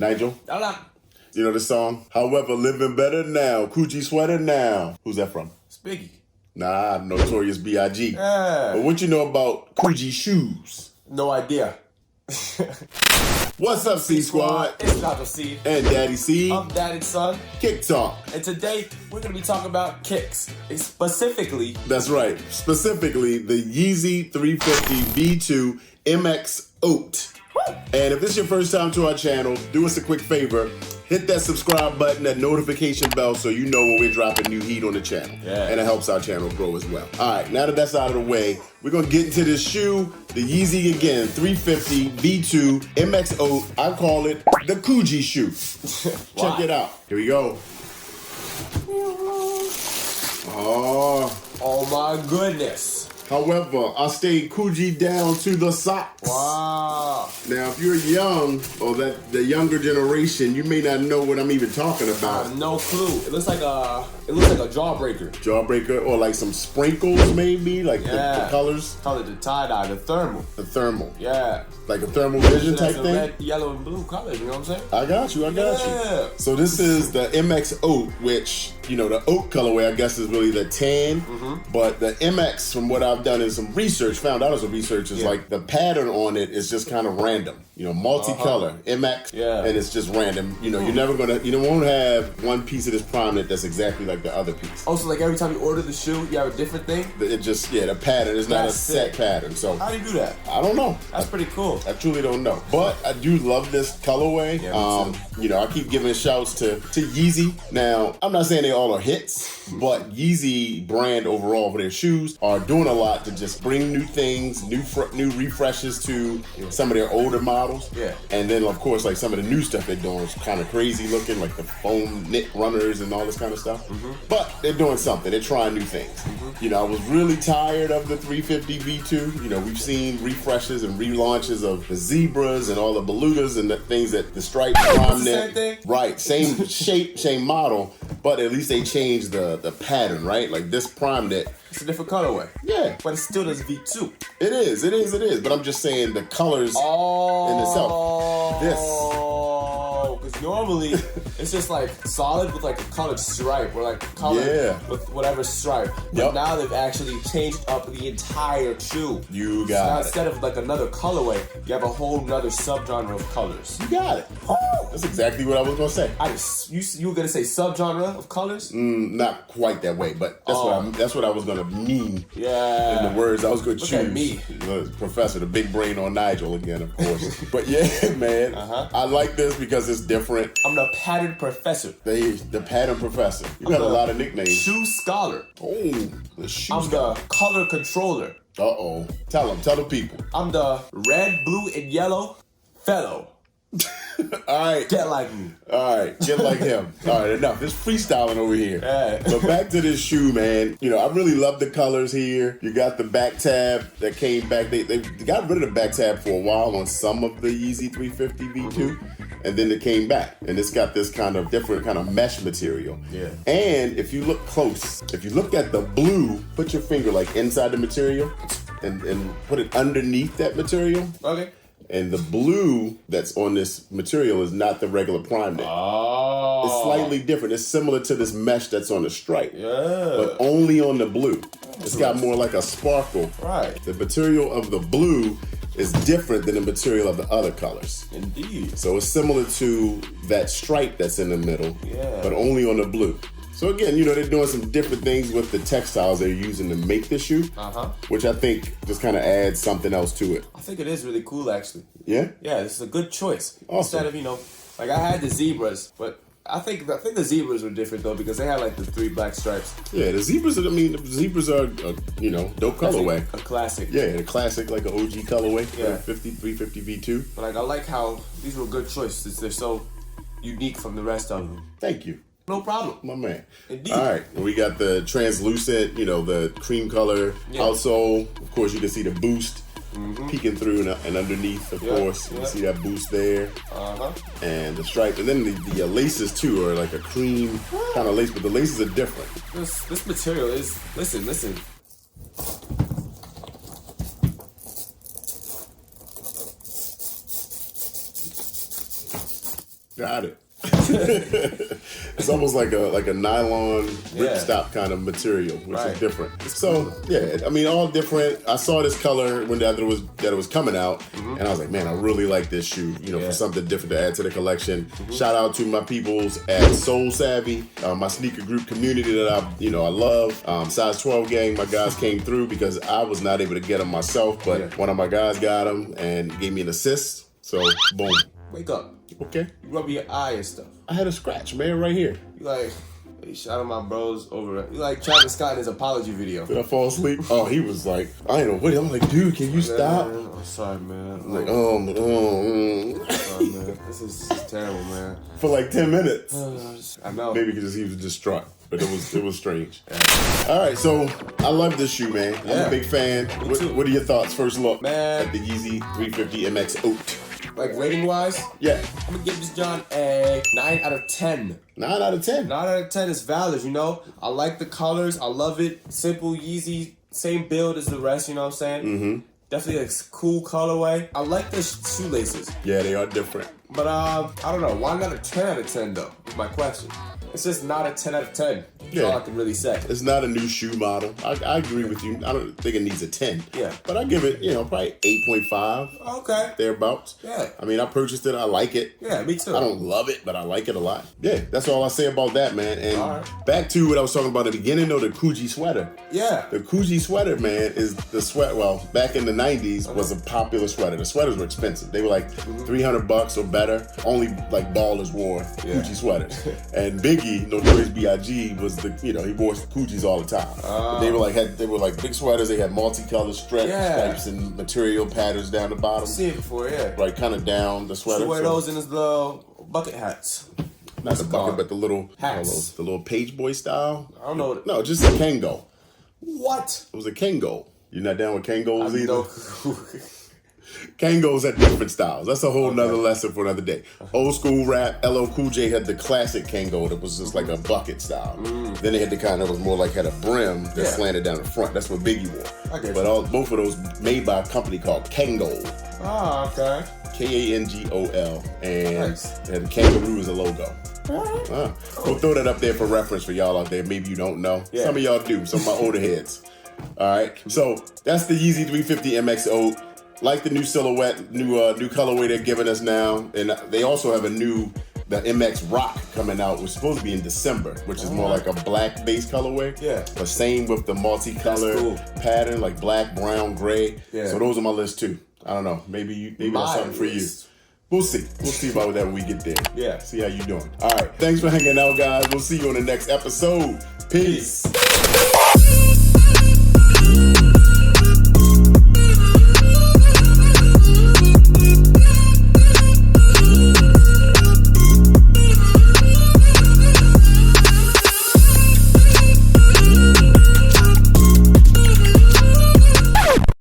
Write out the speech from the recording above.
Nigel? Hola. You know the song? However, living better now. Coogi sweater now. Who's that from? It's Biggie. Nah, Notorious B.I.G. Yeah. But what you know about Coogi shoes? No idea. What's up, C Squad? It's Nigel C. And Daddy C. I'm Daddy's son. Kick Talk. And today, we're going to be talking about kicks. Specifically. That's right. Specifically, the Yeezy 350 V2 MX OAT. And if this is your first time to our channel, do us a quick favor. Hit that subscribe button, that notification bell, so you know when we're dropping new heat on the channel. Yeah. And it helps our channel grow as well. All right, now that that's out of the way, we're going to get into this shoe, the Yeezy again, 350 V2 MX OAT. I call it the Coogi shoe. Check it out. Here we go. Oh my goodness. However, I stayed Coogi down to the socks. Wow. Now, if you're young or the younger generation, you may not know what I'm even talking about. No clue. It looks like a jawbreaker. Jawbreaker or like some sprinkles maybe, like the colors. Call it the tie-dye, the thermal. The thermal. Yeah. Like a thermal vision type thing. Red, yellow, and blue colors, you know what I'm saying? I got you. So this is the MX OAT, which, you know, the oat colorway, I guess, is really the tan. But the MX, from what I've done in some research, found out as a research, is like the pattern on it is just kind of random. You know, multicolor, MX, and it's just random. You know, you won't have one piece of this primeknit that's exactly like the other piece. Also, like every time you order the shoe, you have a different thing? It just, the pattern is not a set pattern. So how do you do that? I don't know. That's pretty cool. I truly don't know. But I do love this colorway. You know, I keep giving shouts to Yeezy. Now, I'm not saying they all are hits, but Yeezy brand overall for their shoes are doing a lot to just bring new things, new refreshes to some of their older models. Yeah. And then, of course, like some of the new stuff they're doing is kind of crazy looking, like the foam knit runners and all this kind of stuff. But they're doing something. They're trying new things. You know, I was really tired of the 350 V2. You know, we've seen refreshes and relaunches of the zebras and all the belugas and the things that the striped prime knit. Same thing? Right. Same shape, same model, but at least they changed the pattern, right? Like this prime knit. It's a different colorway. Yeah. But it still does V2. It is. But I'm just saying the colors in itself. Because normally it's just like solid with like a colored stripe or like color with whatever stripe. But now they've actually changed up the entire shoe. You got it. Instead of like another colorway, you have a whole nother subgenre of colors. You got it. That's exactly what I was gonna say. You were gonna say subgenre of colors? Not quite that way, but that's what I was gonna mean. Yeah. In the words I was gonna Look choose. at me. The professor, the big brain on Nigel again, of course. But yeah, man, I like this because it's different. I'm the pattern professor. The pattern professor. You got a lot of nicknames. Shoe scholar. Oh, the shoe I'm scholar. the color controller. Uh-oh. Tell the people. I'm the red, blue, and yellow fellow. All right. Get like me. All right. Get like him. All right, enough. It's freestyling over here. Yeah. But back to this shoe, man. You know, I really love the colors here. You got the back tab that came back. They got rid of the back tab for a while on some of the Yeezy 350 V2. And then it came back. And it's got this kind of different kind of mesh material. Yeah. And if you look close, if you look at the blue, put your finger like inside the material and put it underneath that material. Okay. And the blue that's on this material is not the regular prime knit. Oh. It's slightly different. It's similar to this mesh that's on the stripe. Yeah. But only on the blue. It's got more like a sparkle. Right. The material of the blue is different than the material of the other colors. Indeed. So it's similar to that stripe that's in the middle, but only on the blue. So again, you know, they're doing some different things with the textiles they're using to make the shoe, which I think just kind of adds something else to it. I think it is really cool, actually. Yeah? Yeah, this is a good choice. Awesome. Instead of, you know, like I had the zebras, but I think the zebras were different though because they had like the 3 black stripes. Yeah, the zebras are, you know, dope colorway. A classic. Yeah, the classic, like an OG colorway. Yeah. 350 V2. But like I like how these were good choices. They're so unique from the rest of them. Thank you. No problem. My man. Indeed. All right, we got the translucent, you know, the cream color outsole. Of course, you can see the boost peeking through and underneath, of course. You can see that boost there. And the stripe. And then the laces, too, are like a cream kind of lace, but the laces are different. This material is, listen. Got it. It's almost like a nylon ripstop kind of material, which is different. So yeah, I mean, all different. I saw this color when that it was coming out, and I was like, man, I really like this shoe. You know, for something different to add to the collection. Shout out to my peoples at Soul Savvy, my sneaker group community that I love. Size 12 gang, my guys came through because I was not able to get them myself, but one of my guys got them and gave me an assist. So boom. Wake up. Okay. You rub your eye and stuff. I had a scratch, man, right here. You like, hey, shout out my bros over it. You like Travis Scott in his apology video. Did I fall asleep? Oh, he was like, I ain't know what. I'm like, dude, can you stop? Oh, sorry, man. I'm like, sorry, man. This is terrible, man. For like 10 minutes. I know. Maybe because he was distraught, but it was strange. All right, so I love this shoe, man. I'm a big fan. What are your thoughts? First look at the Yeezy 350 MX OAT. Like rating wise? Yeah. I'm gonna give this John a 9 out of 10. 9 out of 10? 9 out of 10 is valid, you know? I like the colors. I love it. Simple, Yeezy, same build as the rest, you know what I'm saying? Mm-hmm. Definitely a cool colorway. I like the shoelaces. Yeah, they are different. But I don't know. Why not a 10 out of 10 though? Is my question. It's just not a 10 out of 10. That's all I can really say. It's not a new shoe model. I agree with you. I don't think it needs a 10. Yeah. But I give it, probably 8.5. Okay. Thereabouts. Yeah. I mean, I purchased it. I like it. Yeah, me too. I don't love it, but I like it a lot. Yeah, that's all I say about that, man. And back to what I was talking about at the beginning, though, the Coogi sweater. Yeah. The Coogi sweater, man, is the sweat. Well, back in the 90s was a popular sweater. The sweaters were expensive. They were like $300 or better. Only like ballers wore Coogi sweaters. And Biggie, Notorious B.I.G. was he wore Coogis all the time. They were like big sweaters. They had multicolored stripes and material patterns down the bottom. I've seen it before, Right, kind of down the sweater. So wear those in his little bucket hats. Not the bucket, but the little hats. The little page boy style. I don't know. No, just a Kango. What? It was a Kango. You're not down with Kangos either? No. Kangos had different styles. That's a whole nother lesson for another day. Old school rap, LL Cool J had the classic Kango that was just like a bucket style. Then they had the kind that was more like had a brim that slanted down the front. That's what Biggie wore. But both of those made by a company called Kango. Oh, okay. Kangol. And the kangaroo is a logo. We'll throw that up there for reference for y'all out there. Maybe you don't know. Some of y'all do. Some of my older heads. All right. So that's the Yeezy 350 MX OAT. Like the new silhouette, new colorway they're giving us now, and they also have the MX Rock coming out, which is supposed to be in December, which is more like a black base colorway. Yeah. But same with the multicolor pattern, like black, brown, gray. Yeah. So those are my list too. I don't know. Maybe that's something for you. We'll see. We'll see about that when we get there. Yeah. See how you doing. All right. Thanks for hanging out, guys. We'll see you on the next episode. Peace.